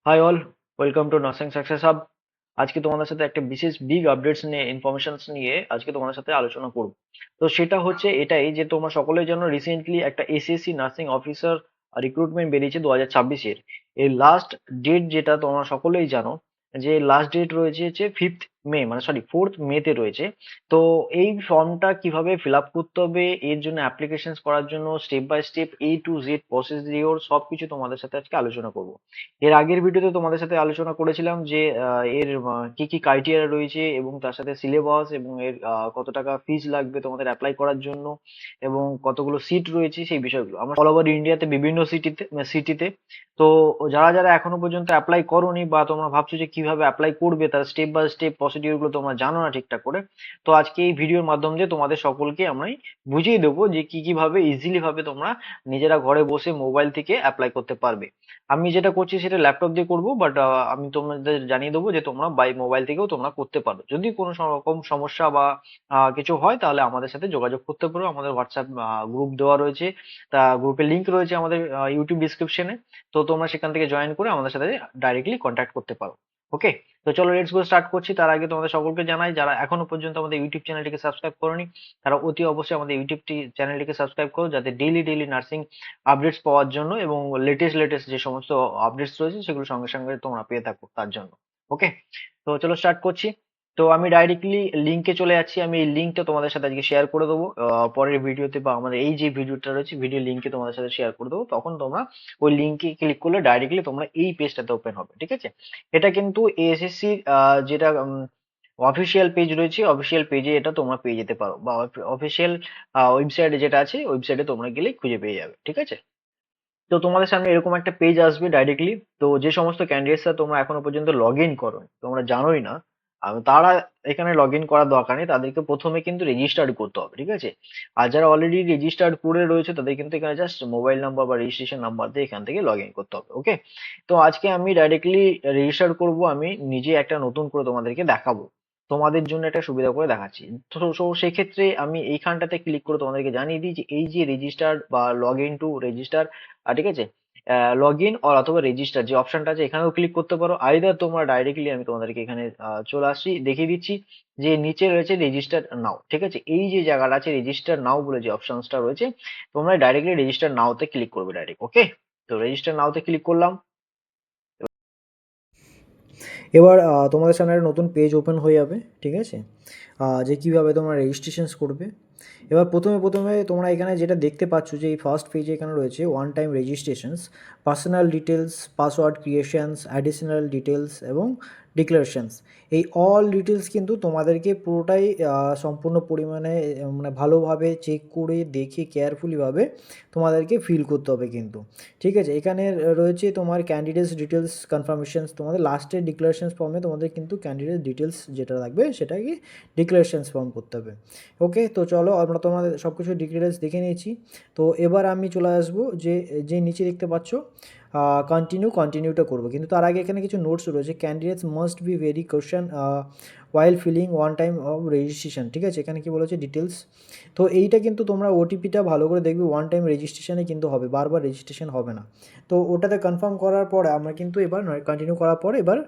High all, welcome to nursing success hub. আজকে তোমাদের সাথে একটা বিশেষ বিগ আপডেটস নিয়ে ইনফরমেশনস নিয়ে আজকে তোমাদের সাথে আলোচনা করব। তো সেটা হচ্ছে এটাই যে তোমরা সকলের জন্য রিসেন্টলি একটা এসএসসি নার্সিং অফিসার রিক্রুটমেন্ট বেরিয়েছে 2026-এর। এই লাস্ট ডেট যেটা তোমরা সকলেই জানো, যে লাস্ট ডেট রয়েছে হচ্ছে 5th মে, মানে সরি 4th মে তে রয়েছে। তো এই ফর্মটা কিভাবে ফিল আপ করতে হবে, এর জন্য অ্যাপ্লিকেশন করার জন্য step by step A to Z procedure সবকিছু তোমাদের সাথে আজকে আলোচনা করব। এর আগের ভিডিওতে তোমাদের সাথে আলোচনা করেছিলাম যে এর কি কি ক্রাইটেরিয়া রয়েছে এবং তার সাথে সিলেবাস এবং এর কত টাকা ফিস লাগবে তোমাদের অ্যাপ্লাই করার জন্য এবং কতগুলো সিট রয়েছে সেই বিষয়গুলো আমরা অল ওভার ইন্ডিয়াতে বিভিন্ন সিটিতে। তো যারা যারা এখনো পর্যন্ত অ্যাপ্লাই করোনি বা তোমরা ভাবছো যে কিভাবে অ্যাপ্লাই করবে, তার স্টেপ বাই স্টেপ প্রসিডিওর গুলো তোমরা জানো না ঠিকঠাক করে, তো আজকে এই ভিডিওর মাধ্যম দিয়ে তোমাদের সকলকে আমি বুঝিয়ে দেবো যে কি কিভাবে ইজিলি ভাবে তোমরা নিজেরা ঘরে বসে মোবাইল থেকে অ্যাপ্লাই করতে পারবে। আমি যেটা করছি সেটা ল্যাপটপ দিয়ে করব, বাট আমি তোমাদের জানিয়ে দেবো যে তোমরা বাই মোবাইল থেকেও তোমরা করতে পারো। যদি কোনো রকম সমস্যা বা কিছু হয় তাহলে আমাদের সাথে যোগাযোগ করতে পারো। আমাদের হোয়াটসঅ্যাপ গ্রুপ দেওয়া রয়েছে, তা গ্রুপের লিংক রয়েছে আমাদের ইউটিউব ডিসক্রিপশনে। তো তোমরা সেখান থেকে জয়েন করে আমাদের সাথে ডাইরেক্টলি কন্ট্যাক্ট করতে পারো। ওকে, তো চলো লেটস গো স্টার্ট করছি। তার আগে তোমাদের সকলকে জানাই, যারা এখনো পর্যন্ত আমাদের ইউটিউব চ্যানেলটিকে সাবস্ক্রাইব করোনি তারা অতি অবশ্যই আমাদের ইউটিউব চ্যানেলটিকে সাবস্ক্রাইব করো, যাতে ডেইলি ডেইলি নার্সিং আপডেটস পাওয়ার জন্য এবং লেটেস্ট লেটেস্ট যে সমস্ত আপডেটস রয়েছে সেগুলো সঙ্গে সঙ্গে তোমরা পেয়ে থাকো তার জন্য। ওকে, তো চলো স্টার্ট করছি। তো আমি ডাইরেক্টলি লিঙ্কে চলে যাচ্ছি। আমি এই লিঙ্কটা তোমাদের সাথে আজকে শেয়ার করে দেবো পরের ভিডিওতে, বা আমাদের এই যে ভিডিওটা রয়েছে ভিডিও লিঙ্কে তোমাদের সাথে শেয়ার করে দেবো। তখন তোমরা ওই লিঙ্কে ক্লিক করলে ডাইরেক্টলি তোমরা এই পেজটাতে ওপেন হবে, ঠিক আছে? এটা কিন্তু এএসএসসি যেটা অফিসিয়াল পেজ রয়েছে, অফিসিয়াল পেজে এটা তোমরা পেয়ে যেতে পারো, বা অফিসিয়াল ওয়েবসাইটে যেটা আছে ওয়েবসাইটে তোমরা গেলে খুঁজে পেয়ে যাবে, ঠিক আছে? তো তোমাদের সামনে এরকম একটা পেজ আসবে ডাইরেক্টলি। তো যে সমস্ত ক্যান্ডিডেটসরা তোমরা এখনো পর্যন্ত লগ ইন করো, তোমরা জানোই না, তারা এখানে লগ ইন করার দরকার নেই। তাদেরকে প্রথমে কিন্তু রেজিস্টার্ড করতে হবে, ঠিক আছে? আর যারা অলরেডি রেজিস্টার্ড করে রয়েছে তাদের কিন্তু এখানে জাস্ট মোবাইল নাম্বার বা রেজিস্ট্রেশন নাম্বার দিয়ে এখান থেকে লগ ইন করতে হবে। ওকে, তো আজকে আমি ডাইরেক্টলি রেজিস্টার করব। আমি নিজে একটা নতুন করে তোমাদেরকে দেখাবো, তোমাদের জন্য একটা সুবিধা করে দেখাচ্ছি। তো সেক্ষেত্রে আমি এইখানটাতে ক্লিক করে তোমাদেরকে জানিয়ে দিই যে এই যে রেজিস্টার বা লগ ইন টু রেজিস্টার, ঠিক আছে, লগ ইন অথবা রেজিস্টার যে অপশনটা আছে এখানেও ক্লিক করতে পারো। আইদার তোমরা ডাইরেক্টলি, আমি তোমাদেরকে এখানে চলে আসছি, দেখিয়ে দিচ্ছি যে নিচে রয়েছে রেজিস্টার নাও, ঠিক আছে? এই যে জায়গাটা আছে রেজিস্টার নাও বলে যে অপশনসটা রয়েছে, তোমরা ডাইরেক্টলি রেজিস্টার নাওতে ক্লিক করবে ডাইরেক্ট। ওকে, তো রেজিস্টার নাওতে ক্লিক করলাম। এবার তোমাদের সামনে একটা নতুন পেজ ওপেন হয়ে যাবে, ঠিক আছে? যে কীভাবে তোমরা রেজিস্ট্রেশনস করবে। এবার প্রথমে তোমরা এখানে যেটা দেখতে পাচ্ছ যে এই ফার্স্ট পেজে এখানে রয়েছে one time registrations, personal details, password creations, additional details এবং ডিক্লারেশনস। এই অল ডিটেলস কিন্তু তোমাদেরকে পুরোটাই সম্পূর্ণ পরিমাণে মানে ভালোভাবে চেক করে দেখে কেয়ারফুলিভাবে তোমাদেরকে ফিল করতে হবে কিন্তু, ঠিক আছে? এখানে রয়েছে তোমার ক্যান্ডিডেটস ডিটেলস কনফার্মেশনস, তোমাদের লাস্টের ডিক্লারেশনস ফর্মে তোমাদের কিন্তু ক্যান্ডিডেট ডিটেলস যেটা লাগবে সেটাকে ডিক্লারেশনস ফর্ম করতে হবে। ওকে, তো চলো আমরা তোমাদের সব কিছু ডিটেলস দেখে নিয়েছি। তো এবার আমি চলে আসবো যে যে নিচে দেখতে পাচ্ছ কন্টিনিউটা করবো, কিন্তু তার আগে এখানে কিছু নোটস রয়েছে। ক্যান্ডিডেটস মাস্ট বি ভেরি কোশ্চেন while filling one time of registration, ঠিক আছে? এখানে কি বলেছে ডিটেলস। তো এইটা কিন্তু তোমরা ওটিপিটা ভালো করে দেখবে, ওয়ান টাইম রেজিস্ট্রেশনে কিন্তু হবে, বারবার রেজিস্ট্রেশন হবে না। তো ওটাতে কনফার্ম করার পরে আমরা কিন্তু এবার কন্টিনিউ করার পরে এবার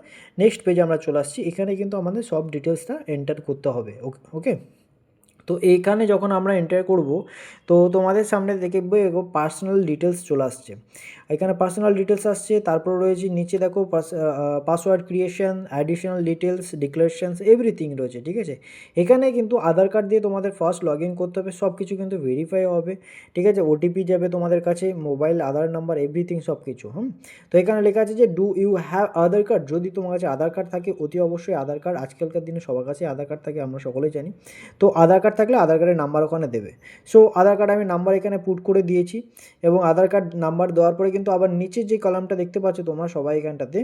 নেক্সট পেজে আমরা চলে আসছি। এখানে কিন্তু আমাদের সব ডিটেলসটা এন্টার করতে হবে। ওকে ওকে, তো এইখানে যখন আমরা এন্টার করব তো তোমাদের সামনে দেখবে পার্সোনাল ডিটেলস চলে আসছে। এখানে পার্সোনাল ডিটেলস আসছে, তারপর রয়েছে নিচে দেখো password creation, additional details, declarations, everything রয়েছে, ঠিক আছে? এখানে কিন্তু আধার কার্ড দিয়ে তোমাদের ফার্স্ট লগ ইন করতে হবে, সব কিছু কিন্তু ভেরিফাই হবে, ঠিক আছে? ওটিপি যাবে তোমাদের কাছে, মোবাইল, আধার নাম্বার, এভরিথিং সব কিছু। তো এখানে লেখা আছে যে do you have Aadhaar card, যদি তোমার কাছে আধার কার্ড থাকে অতি অবশ্যই আধার কার্ড, আজকালকার দিনে সবার কাছে আধার কার্ড থাকে, আমরা সকলেই জানি। তো আধার কার্ড থাকলে আধার কার্ডের নাম্বার ওখানে দেবে। সো আধার কার্ড আমি নাম্বার এখানে পুট করে দিয়েছি, এবং আধার কার্ড নাম্বার দেওয়ার পরে কিন্তু আবার নিচের যে কলামটা দেখতে পাচ্ছ তোমরা সবাই এখানটাতে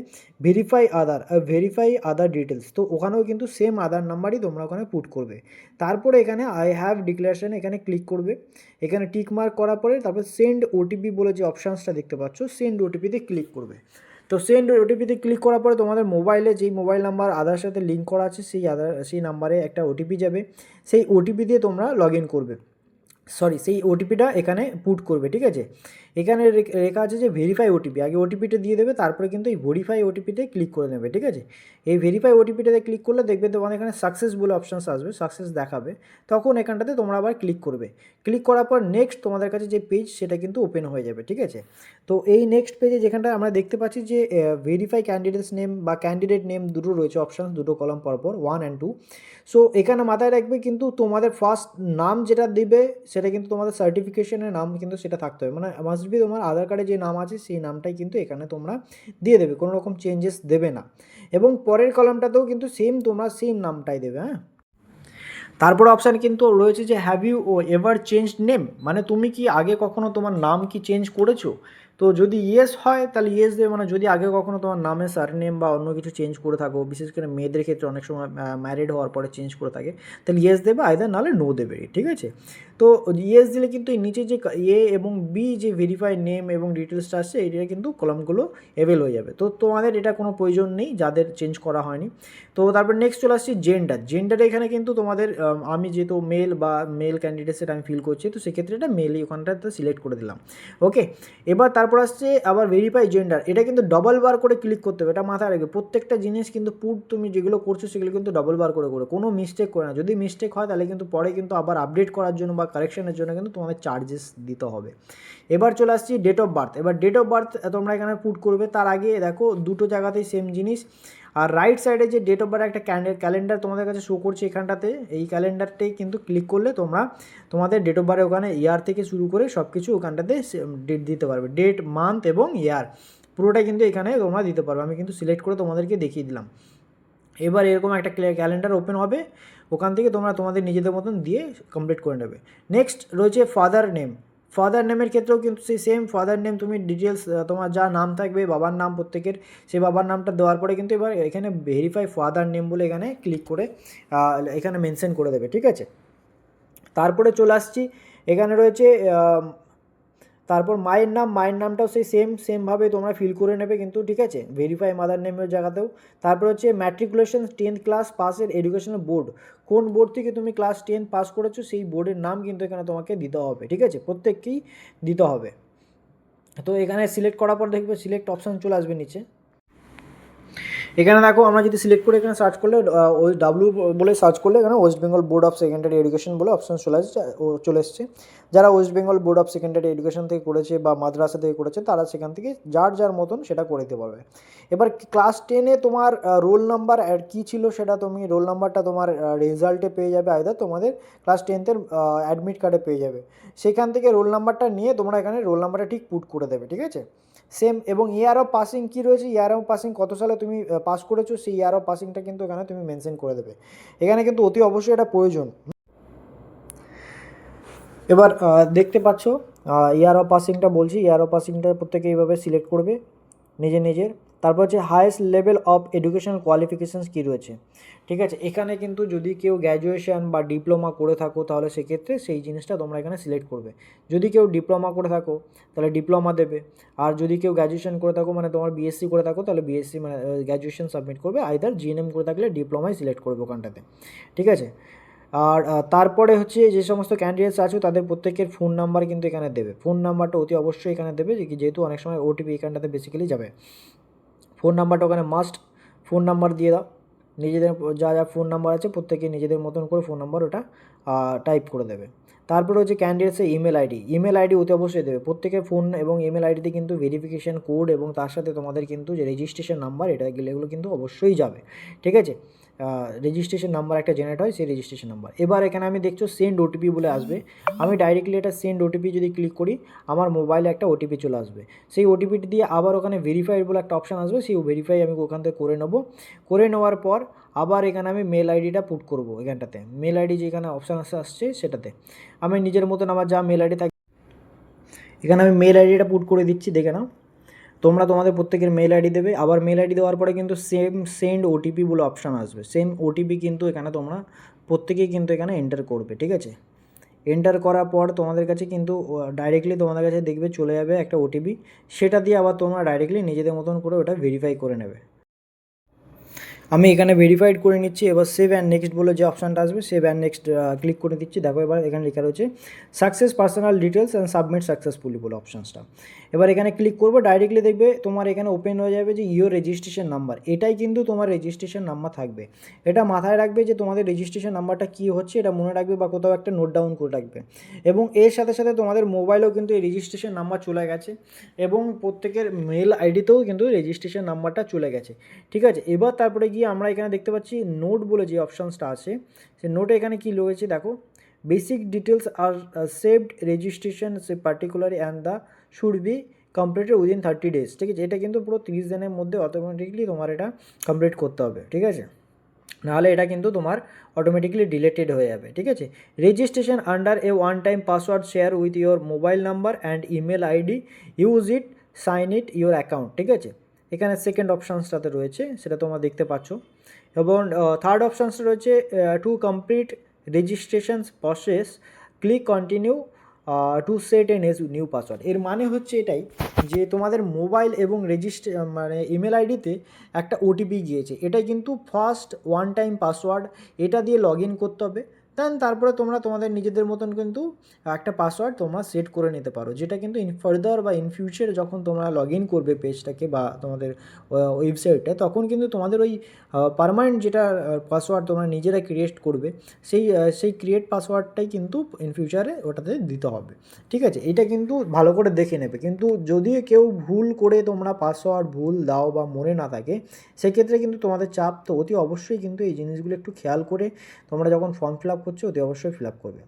ভেরিফাই আধার ডিটেলস, তো ওখানেও কিন্তু সেম আধার নাম্বারই তোমরা ওখানে পুট করবে। তারপরে এখানে আই হ্যাভ ডিক্লারেশন এখানে ক্লিক করবে। এখানে টিক মার্ক করার পরে তারপর সেন্ড ওটিপি বলে যে অপশানসটা দেখতে পাচ্ছ, সেন্ড ওটিপিতে ক্লিক করবে। তো সেন্ড ওটিপিতে ক্লিক করার পরে তোমাদের মোবাইলে যেই মোবাইল নাম্বার আধার সাথে লিঙ্ক করা আছে সেই নাম্বারে একটা ওটিপি যাবে। সেই ওটিপি দিয়ে তোমরা লগ ইন করবে, সরি সেই ওটিপিটা এখানে পুট করবে, ঠিক আছে? এখানে লেখা আছে যে ভেরিফাই ওটিপি, আগে ওটিপিটা দিয়ে দেবে, তারপরে কিন্তু এই ভেরিফাই ওটিপিতে ক্লিক করে নেবে, ঠিক আছে। এই ভেরিফাই ওটিপিটাতে ক্লিক করলে দেখবে তোমাদের এখানে সাকসেস বলে অপশানস আসবে, সাকসেস দেখাবে, তখন এখানটাতে তোমরা আবার ক্লিক করবে। ক্লিক করার পর নেক্সট তোমাদের কাছে যে পেজ সেটা কিন্তু ওপেন হয়ে যাবে, ঠিক আছে। তো এই নেক্সট পেজে যেখানটা আমরা দেখতে পাচ্ছি যে ভেরিফাই ক্যান্ডিডেটস নেম বা ক্যান্ডিডেট নেম দুটো রয়েছে অপশান, দুটো কলাম পরপর 1 and 2। সো এখানে মাথায় রাখবে কিন্তু তোমাদের ফার্স্ট নাম যেটা দিবে সেটা কিন্তু তোমাদের সার্টিফিকেশনের নাম কিন্তু সেটা থাকতে হবে, মানে মাস্ট বি তোমার আধার কার্ডে যে নাম আছে সেই নামটাই কিন্তু এখানে তোমরা দিয়ে দেবে, কোনো রকম চেঞ্জেস দেবে না। এবং পরের কলামটাতেও কিন্তু সেম তোমরা সেম নামটাই দেবে, হ্যাঁ। তারপর অপশান কিন্তু রয়েছে যে have you ever changed name, মানে তুমি কি আগে কখনো তোমার নাম কি চেঞ্জ করেছো। তো যদি ইয়েস হয় তাহলে ইয়েস দেবে, মানে যদি আগে কখনো তোমার নামে সারনেম বা অন্য কিছু চেঞ্জ করে থাকো, বিশেষ করে মেয়েদের ক্ষেত্রে অনেক সময় ম্যারিড হওয়ার পরে চেঞ্জ করে থাকে, তাহলে ইয়েস দেবে, আইদার নাহলে নো দেবে, ঠিক আছে। তো ইয়েস দিলে কিন্তু এই নিচে যে এ এবং বি যে ভেরিফাই নেম এবং ডিটেলসটা আসছে এটা কিন্তু কলামগুলো এভেল হয়ে যাবে। তো তোমাদের এটা কোনো প্রয়োজন নেই যাদের চেঞ্জ করা হয়নি। তো তারপর নেক্সট চলে আসছি জেন্ডার এখানে কিন্তু তোমাদের আমি যেহেতু মেল বা মেল ক্যান্ডিডেট সেটা আমি ফিল করছি, তো সেক্ষেত্রে এটা মেলই ওখানটাতে সিলেক্ট করে দিলাম, ওকে। এবার তারপর আসছে আবার ভেরিফাই জেন্ডার, এটা কিন্তু ডবল বার করে ক্লিক করতে হবে, এটা মাথায় রাখবে। প্রত্যেকটা জিনিস কিন্তু পুট তুমি যেগুলো করছো সেগুলো কিন্তু ডবল বার করে কোনো মিস্টেক করে না, যদি মিস্টেক হয় তাহলে কিন্তু পরে কিন্তু আবার আপডেট করার জন্য বা কারেকশনের জন্য কিন্তু তোমাদের চার্জেস দিতে হবে। এবার চলে আসছি ডেট অফ বার্থ, এবার ডেট অফ বার্থ তোমরা এখানে পুট করবে, তার আগে দেখো দুটো জায়গাতেই সেম জিনিস। আর রাইট সাইডে যে ডেট অফ বার্থ একটা ক্যালেন্ডার তোমাদের কাছে শো করছে এখানটাতে, এই ক্যালেন্ডারটাই কিন্তু ক্লিক করলে তোমরা তোমাদের ডেট অফ বার্থে ওখানে ইয়ার থেকে শুরু করে সব কিছু ওখানটাতে ডেট দিতে পারবে, ডেট মান্থ এবং ইয়ার পুরোটাই কিন্তু এখানে তোমরা দিতে পারবে। আমি কিন্তু সিলেক্ট করে তোমাদেরকে দেখিয়ে দিলাম। এবার এরকম একটা ক্যালেন্ডার ওপেন হবে, ওখান থেকে তোমরা তোমাদের নিজেদের মতন দিয়ে কমপ্লিট করে নেবে। নেক্সট রয়েছে ফাদার নেম, ফাদার নেমের ক্ষেত্রেও কিন্তু সেই সেম ফাদার নেম তুমি ডিটেলস তোমার যা নাম থাকবে বাবার নাম প্রত্যেকের, সেই বাবার নামটা দেওয়ার পরে কিন্তু এবার এখানে ভেরিফাই ফাদার নেম বলে এখানে ক্লিক করে এখানে মেনশন করে দেবে, ঠিক আছে। তারপরে চলে আসছি, এখানে রয়েছে তারপর মায়ের নামটাও সেই সেমভাবে তোমরা ফিল করে নেবে কিন্তু, ঠিক আছে, ভেরিফাই মাদার নেমের জায়গাতেও। তারপর হচ্ছে ম্যাট্রিকুলেশন 10th ক্লাস পাসের এডুকেশনাল বোর্ড, কোন বোর্ড থেকে তুমি ক্লাস 10 পাস করেছো সেই বোর্ডের নাম কিন্তু এখানে তোমাকে দিতে হবে, ঠিক আছে, প্রত্যেককেই দিতে হবে। তো এখানে সিলেক্ট করার পর দেখবে সিলেক্ট অপশান চলে আসবে নিচে। এখানে দেখো আমরা যদি সিলেক্ট করে এখানে সার্চ করলে ওই ডাব্লিউ বলে সার্চ করলে এখানে West Bengal board of secondary education বলে অপশান চলে এসছে। যারা West Bengal board of secondary education থেকে করেছে বা মাদ্রাসা থেকে করেছে তারা সেখান থেকে যার মতন সেটা করে দিতে পারবে। এবার ক্লাস 10-এ তোমার রোল নাম্বার কী ছিল সেটা তুমি রোল নাম্বারটা তোমার রেজাল্টে পেয়ে যাবে, আইদার তোমাদের ক্লাস 10th-এর অ্যাডমিট কার্ডে পেয়ে যাবে। সেখান থেকে রোল নাম্বারটা নিয়ে তোমরা এখানে রোল নাম্বারটা ঠিক পুট করে দেবে, ঠিক আছে, সেম। এবং ইয়ার অফ পাসিং কী রয়েছে, ইয়ার অফ পাসিং কত সালে তুমি পাস করেছো সেই ইয়ার অফ পাসিংটা কিন্তু এখানে তুমি মেনশন করে দেবে, এখানে কিন্তু অতি অবশ্যই এটা প্রয়োজন। এবার দেখতে পাচ্ছ ইয়ার অফ পাসিংটা বলছি, ইয়ার অফ পাসিংটা প্রত্যেকে এইভাবে সিলেক্ট করবে নিজের। তারপর হচ্ছে highest level of educational qualifications কী রয়েছে, ঠিক আছে। এখানে কিন্তু যদি কেউ গ্র্যাজুয়েশন বা ডিপ্লোমা করে থাকো তাহলে সেক্ষেত্রে সেই জিনিসটা তোমরা এখানে সিলেক্ট করবে। যদি কেউ ডিপ্লোমা করে থাকো তাহলে ডিপ্লোমা দেবে, আর যদি কেউ গ্র্যাজুয়েশন করে থাকো মানে তোমার বিএসসি করে থাকো তাহলে বিএসসি মানে গ্র্যাজুয়েশন সাবমিট করবে, আইদার জিএনএম করে থাকলে ডিপ্লোমাই সিলেক্ট করবে ওখানটাতে, ঠিক আছে। আর তারপরে হচ্ছে যে সমস্ত ক্যান্ডিডেটস আছে তাদের প্রত্যেকের ফোন নাম্বার কিন্তু এখানে দেবে, ফোন নাম্বারটা অতি অবশ্যই এখানে দেবে, যেহেতু অনেক সময় ওটিপি এখানটাতে বেসিক্যালি যাবে। ফোন নাম্বারটা ওখানে মাস্ট ফোন নাম্বার দিয়ে দাও, নিজেদের যা ফোন নাম্বার আছে প্রত্যেকে নিজেদের মতন করে ফোন নাম্বার ওটা টাইপ করে দেবে। তারপরে হচ্ছে ক্যান্ডিডেটসের ইমেল আইডি অতি অবশ্যই দেবে, প্রত্যেকের ফোন এবং ইমেল আইডিতে কিন্তু ভেরিফিকেশান কোড এবং তার সাথে তোমাদের কিন্তু যে রেজিস্ট্রেশন নাম্বার এগুলো কিন্তু অবশ্যই যাবে, ঠিক আছে। রেজিস্ট্রেশন নাম্বার একটা জেনারেট হয় সেই রেজিস্ট্রেশন নাম্বার। এবার এখানে আমি দেখছো সেন্ড ওটিপি বলে আসবে, আমি ডাইরেক্টলি এটা সেন্ড ওটিপি যদি ক্লিক করি আমার মোবাইলে একটা ওটিপি চলে আসবে, সেই ওটিপিটি দিয়ে আবার ওখানে ভেরিফাই বলে একটা অপশান আসবে, সেই ভেরিফাই আমি ওখান থেকে করে নেওয়ার পর আবার এখানে আমি মেল আইডিটা পুট করব, এখানটাতে মেল আইডি যেখানে অপশান আসছে সেটাতে আমি নিজের মতন আমার যা মেল আইডি থাকে এখানে আমি মেল আইডিটা পুট করে দিচ্ছি, দেখে নাও। তোমরা তোমাদের প্রত্যেকের মেল আইডি দেবে, আবার মেল আইডি দেওয়ার পরে কিন্তু সেন্ড ওটিপি বলে অপশান আসবে, সেম ওটিপি কিন্তু এখানে তোমরা প্রত্যেকেই কিন্তু এখানে এন্টার করবে, ঠিক আছে। এন্টার করার পর তোমাদের কাছে কিন্তু ডাইরেক্টলি তোমাদের কাছে দেখবে চলে যাবে একটা ওটিপি, সেটা দিয়ে আবার তোমরা ডাইরেক্টলি নিজেদের মতন করে ওটা ভেরিফাই করে নেবে। আমি এখানে ভেরিফাইড করে নিচ্ছি। এবার সেভ অ্যান্ড নেক্সট বলে যে অপশানটা আসবে, সেভ অ্যান্ড নেক্সট ক্লিক করে দিচ্ছি। দেখো এবার এখানে লেখা রয়েছে success personal details and submit successfully বলে অপশানসটা। এবার এখানে ক্লিক করবো, ডাইরেক্টলি দেখবে তোমার এখানে ওপেন হয়ে যাবে যে ইওর রেজিস্ট্রেশন নাম্বার। এটাই কিন্তু তোমার রেজিস্ট্রেশন নাম্বার থাকবে। এটা মাথায় রাখবে যে তোমাদের রেজিস্ট্রেশন নাম্বারটা কী হচ্ছে, এটা মনে রাখবে বা কোথাও একটা নোট ডাউন করে রাখবে। এবং এর সাথে সাথে তোমাদের মোবাইলেও কিন্তু এই রেজিস্ট্রেশন নাম্বার চলে গেছে এবং প্রত্যেকের মেল আইডিতেও কিন্তু রেজিস্ট্রেশন নাম্বারটা চলে গেছে। ঠিক আছে, এবার তারপরে গিয়ে আমরা এখানে দেখতে পাচ্ছি নোট বলে যে অপশানসটা আছে, সেই নোটে এখানে কী রয়েছে দেখো, বেসিক ডিটেলস আর সেভড রেজিস্ট্রেশন সে particularly and the should be completed within 30 days। ঠিক আছে, এটা কিন্তু পুরো 30 দিনের মধ্যে অটোমেটিকলি তোমার এটা কমপ্লিট করতে হবে। ঠিক আছে, নাহলে এটা কিন্তু তোমার অটোমেটিকলি ডিলেটেড হয়ে যাবে। ঠিক আছে, registration under a one time password share with your mobile number and email ID, use it, sign it your account. ঠিক আছে, এখানে সেকেন্ড অপশানসটাতে রয়েছে, সেটা তোমরা দেখতে পাচ্ছ। এবং থার্ড অপশানসটা রয়েছে to complete registration process click continue to set a new password. এর মানে হচ্ছে এটাই যে তোমাদের মোবাইল এবং মানে ইমেল আইডিতে একটা ওটিপি গিয়েছে, এটা কিন্তু ফার্স্ট ওয়ান টাইম পাসওয়ার্ড, এটা দিয়ে লগ ইন করতে হবে। দেন তারপরে তোমরা তোমাদের নিজেদের মতন কিন্তু একটা পাসওয়ার্ড তোমরা সেট করে নিতে পারো, যেটা কিন্তু ইন ফার্দার বা ইন ফিউচার যখন তোমরা লগ ইন করবে পেজটাকে বা তোমাদের ওয়েবসাইটে, তখন কিন্তু তোমাদের ওই পারমানেন্ট যেটা পাসওয়ার্ড তোমরা নিজেরা ক্রিয়েট করবে, সেই ক্রিয়েট পাসওয়ার্ডটাই কিন্তু ইন ফিউচারে ওটাতে দিতে হবে। ঠিক আছে, এটা কিন্তু ভালো করে দেখে নেবে। কিন্তু যদি কেউ ভুল করে তোমরা পাসওয়ার্ড ভুল দাও বা মনে না থাকে, সেক্ষেত্রে কিন্তু তোমাদের চাপ তো অতি অবশ্যই কিন্তু এই জিনিসগুলো একটু খেয়াল করে তোমরা যখন ফর্ম ফিল আপ করছো অতি অবশ্যই ফিল আপ করবে।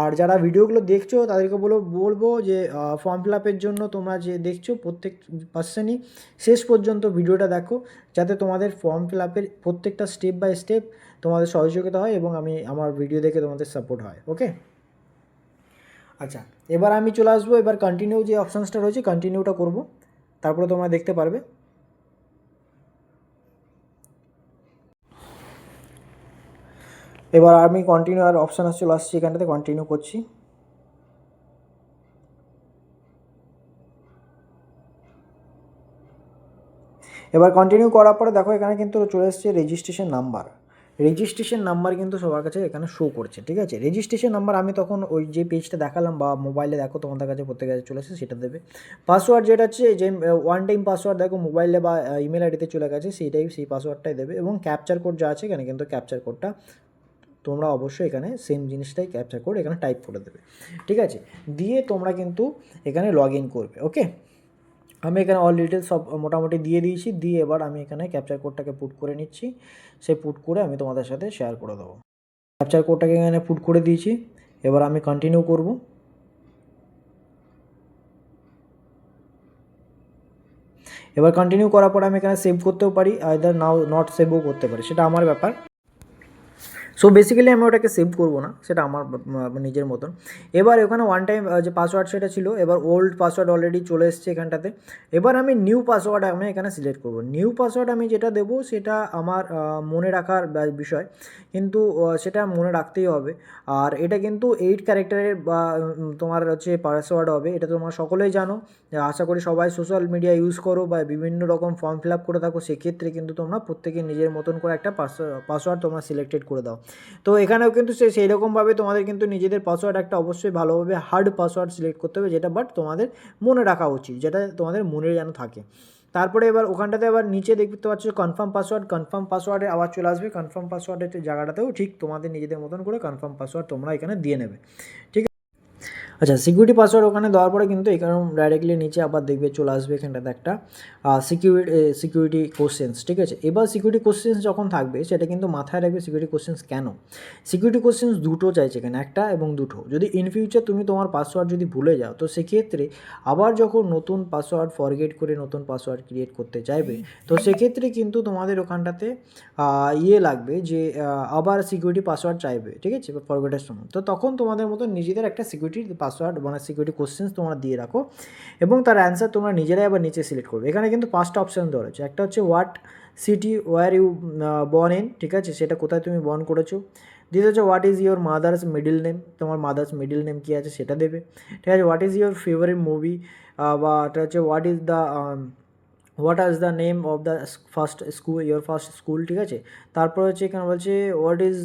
আর যারা ভিডিওগুলো দেখছো তাদেরকে বলবো যে ফর্ম ফিল আপের জন্য তোমরা যে দেখছো প্রত্যেক পার্সনই শেষ পর্যন্ত ভিডিওটা দেখো, যাতে তোমাদের ফর্ম ফিল আপের প্রত্যেকটা স্টেপ বাই স্টেপ তোমাদের সহযোগিতা হয় এবং আমার ভিডিও দেখে তোমাদের সাপোর্ট হয়। ওকে, আচ্ছা, এবার আমি চলে আসবো, এবার কন্টিনিউ যে অপশানসটা রয়েছে কন্টিনিউটা করব, তারপরে তোমরা দেখতে পারবে। এবার আমি কন্টিনিউ আর অপশান চলে আসছি, এখানটাতে কন্টিনিউ করছি। এবার কন্টিনিউ করার পরে দেখো এখানে কিন্তু চলে এসছে রেজিস্ট্রেশন নাম্বার। রেজিস্ট্রেশন নাম্বার কিন্তু সবার কাছে এখানে শো করছে। ঠিক আছে, রেজিস্ট্রেশন নাম্বার আমি তখন ওই যে পেজটা দেখালাম বা মোবাইলে দেখো তোমাদের কাছে প্রত্যেকের কাছে চলে এসেছে, সেটা দেবে। পাসওয়ার্ড যেটা হচ্ছে যে ওয়ান টাইম পাসওয়ার্ড দেখো মোবাইলে বা ইমেল আইডিতে চলে গেছে, সেই পাসওয়ার্ডটাই দেবে। এবং ক্যাপচার কোড যা আছে এখানে কিন্তু ক্যাপচার কোডটা তোমরা অবশ্যই এখানে সেম জিনিসটাই ক্যাপচার কোড এখানে টাইপ করে দেবে। ঠিক আছে, দিয়ে তোমরা কিন্তু এখানে লগ ইন করবে। ওকে, আমি এখানে অল ডিটেলস সব মোটামুটি দিয়ে দিয়েছি, দিয়ে এবার আমি এখানে ক্যাপচার কোডটাকে পুট করে নিচ্ছি। সেই পুট করে আমি তোমাদের সাথে শেয়ার করে দেবো। ক্যাপচার কোডটাকে এখানে পুট করে দিয়েছি, এবার আমি কন্টিনিউ করব। এবার কন্টিনিউ করার পর আমি এখানে সেভ করতেও পারি, আইদার নাও নট সেভও করতে পারি, সেটা আমার ব্যাপার। সো বেসিক্যালি আমি ওটাকে সেভ করবো না, সেটা আমার নিজের মতন। এবার ওখানে ওয়ান টাইম যে পাসওয়ার্ড সেটা ছিল, এবার ওল্ড পাসওয়ার্ড অলরেডি চলে এসছে এখানটাতে। এবার আমি নিউ পাসওয়ার্ড আমি এখানে সিলেক্ট করব। নিউ পাসওয়ার্ড আমি যেটা দেবো সেটা আমার মনে রাখার বিষয়, কিন্তু সেটা মনে রাখতেই হবে। আর এটা কিন্তু 8 ক্যারেক্টারের বা তোমার হচ্ছে পাসওয়ার্ড হবে, এটা তোমরা সকলেই জানো। আশা করি সবাই সোশ্যাল মিডিয়া ইউজ করো বা বিভিন্ন রকম ফর্ম ফিল আপ করে থাকো, সেক্ষেত্রে কিন্তু তোমরা প্রত্যেকে নিজের মতন করে একটা পাসওয়ার্ড তোমরা সিলেক্টেড করে দাও। তো এখানেও কিন্তু সেই রকমভাবে তোমাদের কিন্তু নিজেদের পাসওয়ার্ড একটা অবশ্যই ভালোভাবে হার্ড পাসওয়ার্ড সিলেক্ট করতে হবে, যেটা বাট তোমাদের মনে রাখা উচিত, যেটা তোমাদের মনে যেন থাকে। তারপরে এবার ওখানটাতে আবার নিচে দেখতে পাচ্ছ কনফার্ম পাসওয়ার্ডে আবার চলে আসবে। কনফার্ম পাসওয়ার্ডের জায়গাটাতেও ঠিক তোমাদের নিজেদের মতন করে কনফার্ম পাসওয়ার্ড তোমরা এখানে দিয়ে নেবে। ঠিক আছে, আচ্ছা, সিকিউরিটি পাসওয়ার্ড ওখানে দেওয়ার পরে কিন্তু এখানে ডাইরেক্টলি নিচে আবার দেখবে চলে আসবে এখানটাতে একটা সিকিউরিটি কোশ্চেন্স। ঠিক আছে, এবার সিকিউরিটি কোশ্চেন্স যখন থাকবে সেটা কিন্তু মাথায় রাখবে সিকিউরিটি কোশ্চেন্স কেন। সিকিউরিটি কোশ্চেন্স দুটো চাইছে এখানে, একটা এবং দুটো। যদি ইন ফিউচার তুমি তোমার পাসওয়ার্ড যদি ভুলে যাও, তো সেক্ষেত্রে আবার যখন নতুন পাসওয়ার্ড ফরগেট করে নতুন পাসওয়ার্ড ক্রিয়েট করতে চাইবে, তো সেক্ষেত্রে কিন্তু তোমাদের ওখানটাতে লাগবে যে আবার সিকিউরিটি পাসওয়ার্ড চাইবে। ঠিক আছে, ফরগেটের সময়, তো তখন তোমাদের মতো নিজেদের একটা সিকিউরিটি পাসওয়ার্ড মানে সিকিউরিটি কোশ্চেন্স তোমরা দিয়ে রাখো এবং তার অ্যান্সার তোমরা নিজেরাই আবার নিচে সিলেক্ট করবে। এখানে কিন্তু 5টা অপশান দেওয়া রয়েছে। একটা হচ্ছে what city were you born in, ঠিক আছে, সেটা কোথায় তুমি বর্ন করেছো। দ্বিতীয় হচ্ছে what is your mother's middle name, তোমার মাদার্স মিডল নেম কী আছে সেটা দেবে। ঠিক আছে, what is your favourite movie, বা এটা হচ্ছে what is the what is the name of the first school, your first school, ঠিক আছে। তারপর হচ্ছে এখানে বলছে what is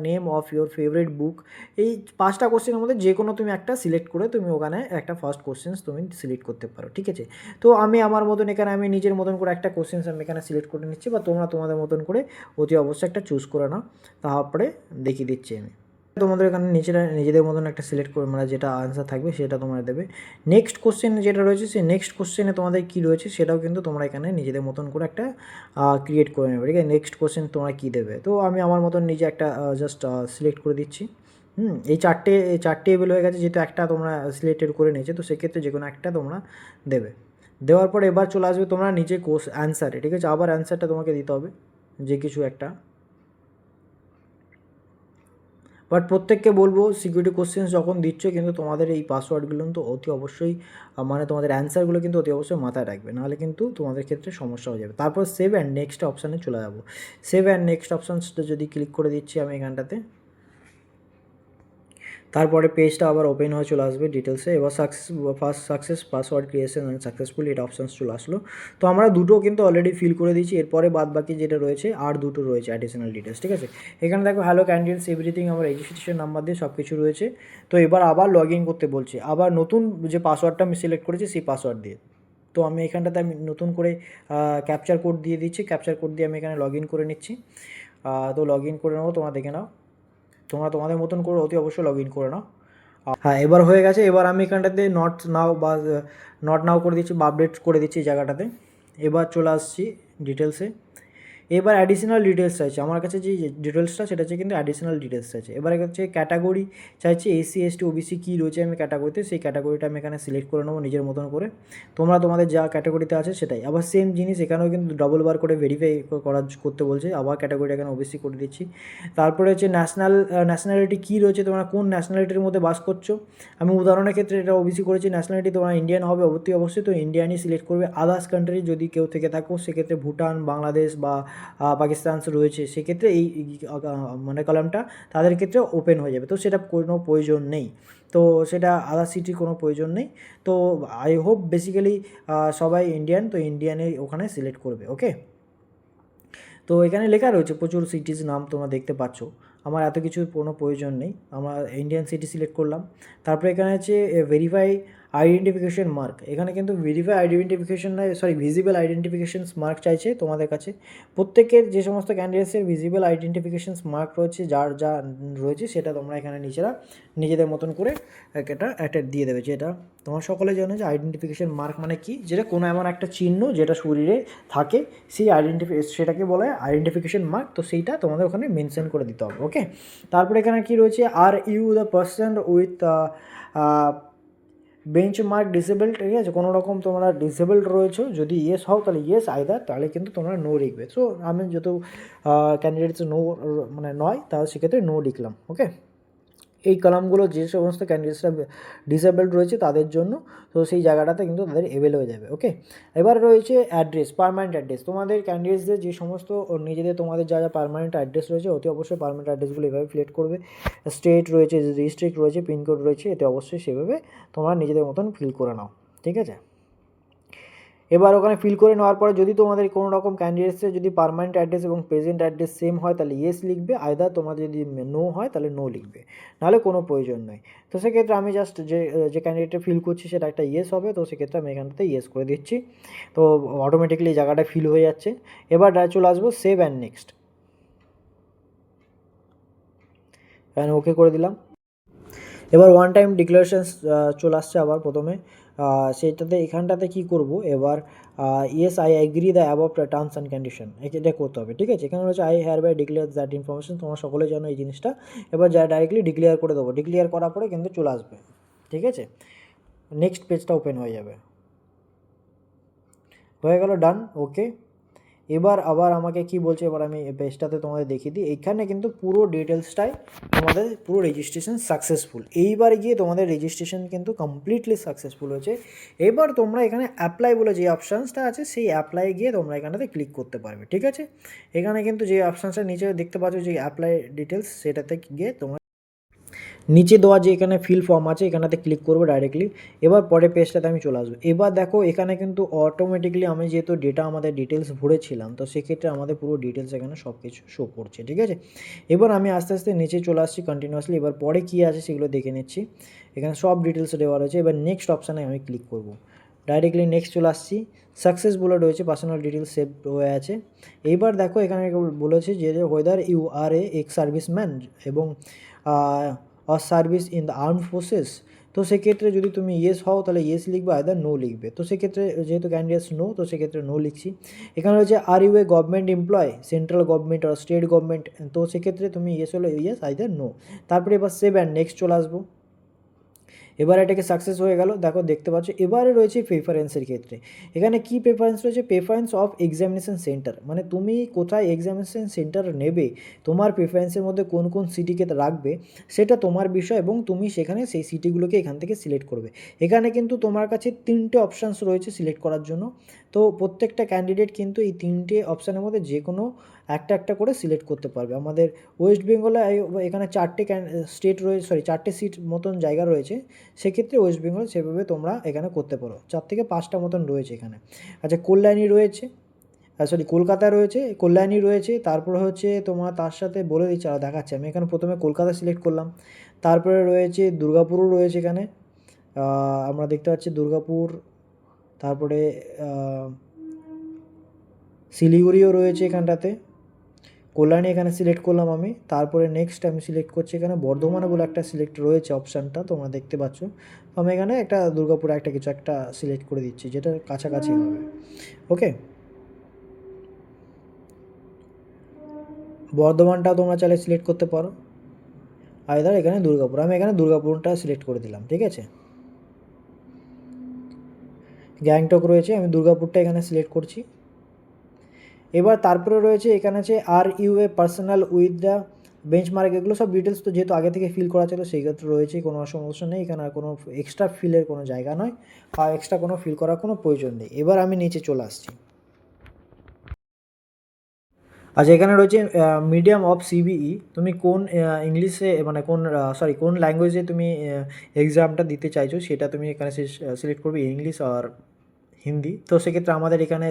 name of your favourite বুক। এই 5টা কোশ্চেনের মধ্যে যে কোনো তুমি একটা সিলেক্ট করে তুমি ওখানে একটা ফার্স্ট কোশ্চেন্স তুমি সিলেক্ট করতে পারো, ঠিক আছে। তো আমি আমার মতন এখানে আমি নিজের মতন করে একটা কোশ্চেন্স আমি এখানে সিলেক্ট করে নিচ্ছি, বা তোমরা তোমাদের মতন করে অতি অবশ্যই একটা চুজ করে নাও, তারপরে দেখিয়ে দিচ্ছি আমি। তোমাদের এখানে নিজেদের মতন একটা সিলেক্ট করে মানে যেটা আনসার থাকবে সেটা তোমরা দেবে। নেক্সট কোশ্চেন যেটা রয়েছে সেই নেক্সট কোশ্চেনে তোমাদের কী রয়েছে সেটাও কিন্তু তোমরা এখানে নিজেদের মতন করে একটা ক্রিয়েট করে নেবে, ঠিক আছে। নেক্সট কোশ্চেন তোমরা কী দেবে, তো আমি আমার মতন নিজে একটা জাস্ট সিলেক্ট করে দিচ্ছি। এই চারটে এবেল হয়ে গেছে, যেহেতু একটা তোমরা সিলেক্টেড করে নিয়েছে, তো সেক্ষেত্রে যে কোনো একটা তোমরা দেবে। দেওয়ার পর এবার চলে আসবে তোমরা নিচে অ্যান্সারে, ঠিক আছে। আবার অ্যান্সারটা তোমাকে দিতে হবে যে কিছু একটা। বাট প্রত্যেককে বলবো সিকিউরিটি কোশ্চেন্স যখন দিচ্ছ কিন্তু তোমাদের এই পাসওয়ার্ডগুলো কিন্তু অতি অবশ্যই মানে তোমাদের অ্যান্সারগুলো কিন্তু অতি অবশ্যই মাথায় রাখবে, নাহলে কিন্তু তোমাদের ক্ষেত্রে সমস্যা হয়ে যাবে। তারপর সেভ অ্যান্ড নেক্সট অপশানে চলে যাবো। সেভ অ্যান্ড নেক্সট অপশানসটা যদি ক্লিক করে দিচ্ছি আমি এখানটাতে, তারপরে পেজটা আবার ওপেন হয়ে চলে আসবে ডিটেলসে। এবার success password creation and successful এটা অপশানস চলে আসলো। তো আমরা দুটো কিন্তু অলরেডি ফিল করে দিয়েছি, এরপরে বাদ বাকি যেটা রয়েছে আর দুটো রয়েছে অ্যাডিশনাল ডিটেলস, ঠিক আছে। এখানে দেখো হ্যালো ক্যান্ডিডেটস এভরিথিং আমার রেজিস্ট্রেশন নাম্বার দিয়ে সব কিছু রয়েছে। তো এবার আবার লগ ইন করতে বলছে, আবার নতুন যে পাসওয়ার্ডটা আমি সিলেক্ট করেছি সেই পাসওয়ার্ড দিয়ে। তো আমি এখানটাতে আমি নতুন করে ক্যাপচার কোড দিয়ে দিচ্ছি, ক্যাপচার কোড দিয়ে আমি এখানে লগ ইন করে নিচ্ছি। তো লগ ইন করে নেবো, তোমরা দেখে নাও, তোমরা তোমাদের মতন করে অতি অবশ্যই লগ ইন করে নাও। হ্যাঁ এবার হয়ে গেছে। এবার আমি এখানটাতে নট নাও করে দিচ্ছি বা আপডেট করে দিচ্ছি এই জায়গাটাতে। এবার চলে আসছি ডিটেলসে। এবার অ্যাডিশনাল ডিটেলস চাইছে আমার কাছে, যে ডিটেলসটা সেটা হচ্ছে কিন্তু অ্যাডিশনাল ডিটেলস চাইছে। এবার হচ্ছে ক্যাটাগরি চাইছে এসসি এসটি ওবিসি কী রয়েছে আমি ক্যাটাগরিতে, সেই ক্যাটাগরিটা আমি এখানে সিলেক্ট করে নেবো নিজের মতন করে। তোমরা তোমাদের যা ক্যাটাগরিতে আছে সেটাই। আবার সেম জিনিস এখানেও কিন্তু ডবল বার করে ভেরিফাই করতে বলছে, আবার ক্যাটাগরিটা এখানে ওবিসি করে দিচ্ছি। তারপরে হচ্ছে ন্যাশনালিটি কী রয়েছে, তোমরা কোন ন্যাশনালিটির মধ্যে বাস করছো। আমি উদাহরণের ক্ষেত্রে এটা ওবিসি করেছি, ন্যাশনালিটি তোমরা ইন্ডিয়ান হবে অবশ্যই, তো ইন্ডিয়ানই সিলেক্ট করবে। আদার্স কান্ট্রি যদি কেউ থেকে থাকো সেক্ষেত্রে ভুটান, বাংলাদেশ বা পাকিস্তান রয়েছে, সেক্ষেত্রে এই মানে কলামটা তাদের ক্ষেত্রে ওপেন হয়ে যাবে, তো সেটা কোনো প্রয়োজন নেই। তো সেটা আদার সিটির কোনো প্রয়োজন নেই। তো আই হোপ বেসিক্যালি সবাই ইন্ডিয়ান, তো ইন্ডিয়ানে ওখানে সিলেক্ট করবে, ওকে। তো এখানে লেখা রয়েছে প্রচুর সিটিজ নাম তোমরা দেখতে পাচ্ছ, আমার এত কিছুর কোনো প্রয়োজন নেই, আমরা ইন্ডিয়ান সিটি সিলেক্ট করলাম। তারপরে এখানে আছে ভেরিফাই আইডেন্টিফিকেশন মার্ক, এখানে কিন্তু ভেরিফাই আইডেন্টিফিকেশন ভিজিবল আইডেন্টিফিকেশনস মার্ক চাইছে তোমাদের কাছে। প্রত্যেকের যে সমস্ত ক্যান্ডিডেটসের ভিজিবল আইডেন্টিফিকেশনস মার্ক রয়েছে, যার যা রয়েছে সেটা তোমরা এখানে নিজেদের মতন করে একটা দিয়ে দেবে, যেটা তোমার সকলে জানো যে আইডেন্টিফিকেশন মার্ক মানে কি, যেটা কোনো এমন একটা চিহ্ন যেটা শরীরে থাকে, সেই সেটাকে বলা হয় আইডেন্টিফিকেশন মার্ক। তো সেইটা তোমাদের ওখানে মেনশন করে দিতে হবে, ওকে। তারপরে এখানে কি রয়েছে, are you the person with bench mark disabled, ঠিক আছে। কোনো রকম তোমরা ডিসেবলড রয়েছো, যদি ইয়েস হও তাহলে ইয়েস, আইদার তাহলে কিন্তু তোমরা নো লিখবে। সো আমি যত ক্যান্ডিডেটস নো মানে নয়, তাহলে সেক্ষেত্রে নো লিখলাম, ওকে। এই কলামগুলো যে সমস্ত ক্যান্ডিডেটসরা ডিসেবলড রয়েছে তাদের জন্য, তো সেই জায়গাটাতে কিন্তু তাদের এভেল হয়ে যাবে, ওকে। এবার রয়েছে অ্যাড্রেস, পার্মানেন্ট অ্যাড্রেস। তোমাদের ক্যান্ডিডেটসদের যে সমস্ত নিজেদের তোমাদের যা যা পার্মানেন্ট অ্যাড্রেস রয়েছে অতি অবশ্যই পার্মানেন্ট অ্যাড্রেসগুলো এভাবে সিলেক্ট করবে। স্টেট রয়েছে, ডিস্ট্রিক্ট রয়েছে, পিনকোড রয়েছে, এতে অবশ্যই সেভাবে তোমরা নিজেদের মতন ফিল করে নাও, ঠিক আছে। এবার ওখানে ফিল করে নেওয়ার পরে যদি তোমাদের কোনো রকম ক্যান্ডিডেটসের যদি পার্মানেন্ট অ্যাড্রেস এবং প্রেজেন্ট অ্যাড্রেস সেম হয় তাহলে ইয়েস লিখবে, আইদার তোমাদের যদি নো হয় তাহলে নো লিখবে, নাহলে কোনো প্রয়োজন নয়। তো সেক্ষেত্রে আমি জাস্ট যে ক্যান্ডিডেটটা ফিল করছি সেটা একটা ইয়েস হবে, তো সেক্ষেত্রে আমি এখানটাতে ইয়েস করে দিচ্ছি। তো অটোমেটিক্যালি এই জায়গাটা ফিল হয়ে যাচ্ছে। এবার চলে আসবো সেভ অ্যান্ড নেক্সট, ওকে করে দিলাম। এবার ওয়ান টাইম ডিক্লারেশানস চলে আসছে আবার প্রথমে, সেটাতে এখানটাতে কী করব, এবার yes I agree the above terms and condition, এটা করতে হবে, ঠিক আছে। এখানে হচ্ছে I hereby declare that information, তোমরা সকলে জানো এই জিনিসটা। এবার যা ডাইরেক্টলি ডিক্লেয়ার করে দেবো, ডিক্লেয়ার করার পরে কিন্তু চলে আসবে, ঠিক আছে। নেক্সট পেজটা ওপেন হয়ে যাবে, হয়ে গেল, ডান, ওকে। এবার আবার আমাকে কি বলছে, এবার আমি পেজটাতে তোমাদের দেখিয়ে দিই। এখানে কিন্তু পুরো ডিটেলসটাই তোমাদের পুরো রেজিস্ট্রেশন সাকসেসফুল। এইবার গিয়ে তোমাদের রেজিস্ট্রেশন কিন্তু কমপ্লিটলি সাকসেসফুল হয়েছে। এবার তোমরা এখানে অ্যাপ্লাই বলে যে অপশানসটা আছে সেই অ্যাপ্লাই গিয়ে তোমরা এখানেতে ক্লিক করতে পারবে, ঠিক আছে। এখানে কিন্তু যে অপশানসটা নিচে দেখতে পাচ্ছ যে অ্যাপ্লাই ডিটেলস, সেটাতে গিয়ে তোমরা নিচে দেওয়া যে এখানে ফিল ফর্ম আছে এখানেতে ক্লিক করবো ডাইরেক্টলি। এবার পরের পেজটাতে আমি চলে আসবো। এবার দেখো এখানে কিন্তু অটোমেটিকলি আমি যেহেতু ডেটা আমাদের ডিটেলস ভরেছিলাম, তো সেক্ষেত্রে আমাদের পুরো ডিটেলস এখানে সব কিছু শো করছে, ঠিক আছে। এবার আমি আস্তে আস্তে নিচে চলে আসছি কন্টিনিউয়াসলি। এবার পরে কী আছে সেগুলো দেখে নিচ্ছি। এখানে সব ডিটেলস দেওয়া রয়েছে। এবার নেক্সট অপশানে আমি ক্লিক করব। ডাইরেক্টলি নেক্সট চলে আসছি। সাকসেস বলে রয়েছে, পার্সোনাল ডিটেলস সেভ হয়ে আছে। এইবার দেখো এখানে বলেছে যে whether you are ex serviceman এবং service in the armed forces. তো সেক্ষেত্রে যদি তুমি ইয়েস হও তাহলে ইয়েস লিখবে, আদার নো লিখবে। তো সেক্ষেত্রে যেহেতু ক্যান্ডিডেটস নো, তো সেক্ষেত্রে নো লিখছি। এখানে রয়েছে are you a government employ, central government আর স্টেট গভর্নমেন্ট। তো সেক্ষেত্রে তুমি ইয়েস হলে ইয়েস, আইদার নো। তারপরে এবার সেভ অ্যান্ড নেক্সট চলে আসবো। এবার এটাকে সাকসেস হয়ে গেল। দেখো দেখতে পাচ্ছ এবারে রয়েছে প্রেফারেন্সের ক্ষেত্রে। এখানে কি প্রেফারেন্স রয়েছে? প্রেফারেন্স অফ এক্সামিনেশন সেন্টার, মানে তুমি কোথায় এক্সামিনেশন সেন্টার নেবে, তোমার প্রেফারেন্সের মধ্যে কোন কোন সিটিকে রাখবে সেটা তোমার বিষয়, এবং তুমি সেখানে সেই সিটিগুলোকে এখান থেকে সিলেক্ট করবে। এখানে কিন্তু তোমার কাছে 3টে অপশানস রয়েছে সিলেক্ট করার জন্য। তো প্রত্যেকটা ক্যান্ডিডেট কিন্তু এই 3টে অপশানের মধ্যে যে কোনো একটা একটা করে সিলেক্ট করতে পারবে। আমাদের ওয়েস্ট বেঙ্গলে এখানে 4টে স্টেট রয়েছে, সরি 4টে সিট মতন জায়গা রয়েছে। সেক্ষেত্রে ওয়েস্ট বেঙ্গল সেভাবে তোমরা এখানে করতে পারো। 4 থেকে 5টা মতন রয়েছে এখানে। আচ্ছা, কল্যাণী রয়েছে, সরি কলকাতা রয়েছে, কল্যাণী রয়েছে, তারপরে হচ্ছে তোমার তার সাথে বলে দিচ্ছি আর দেখাচ্ছি। আমি এখানে প্রথমে কলকাতা সিলেক্ট করলাম। তারপরে রয়েছে দুর্গাপুরও রয়েছে এখানে, আমরা দেখতে পাচ্ছি দুর্গাপুর। তারপরে শিলিগুড়িও রয়েছে এখানটাতে। কল্যাণী এখানে সিলেক্ট করলাম আমি। তারপরে নেক্সট আমি সিলেক্ট করছি এখানে বর্ধমানে বলে একটা সিলেক্ট রয়েছে অপশানটা, তোমরা দেখতে পাচ্ছ। তো আমি এখানে একটা দুর্গাপুর একটা কিছু একটা সিলেক্ট করে দিচ্ছি যেটা কাছাকাছি হবে। ওকে, বর্ধমানটাও তোমরা চাইলে সিলেক্ট করতে পারো, আইদার এখানে দুর্গাপুর। আমি এখানে দুর্গাপুরটা সিলেক্ট করে দিলাম, ঠিক আছে। গ্যাংটক রয়েছে, আমি দুর্গাপুরটা এখানে সিলেক্ট করছি। এবার তারপরে রয়েছে এখানে আছে are you a personal with the benchmark. এগুলো সব ডিটেলস তো যেহেতু আগে থেকে ফিল করা ছিল সেই ক্ষেত্রে রয়েছে, কোনো সমস্যা নেই। এখানে আর কোনো এক্সট্রা ফিলের কোনো জায়গা নয়, আর এক্সট্রা কোনো ফিল করার কোনো প্রয়োজন নেই। এবার আমি নিচে চলে আসছি। আচ্ছা, এখানে রয়েছে মিডিয়াম অফ সিবিই, তুমি কোন ইংলিশে মানে কোন কোন ল্যাঙ্গুয়েজে তুমি এক্সামটা দিতে চাইছো সেটা তুমি এখানে সিলেক্ট করবে, ইংলিশ আর হিন্দি। তো সেক্ষেত্রে আমাদের এখানে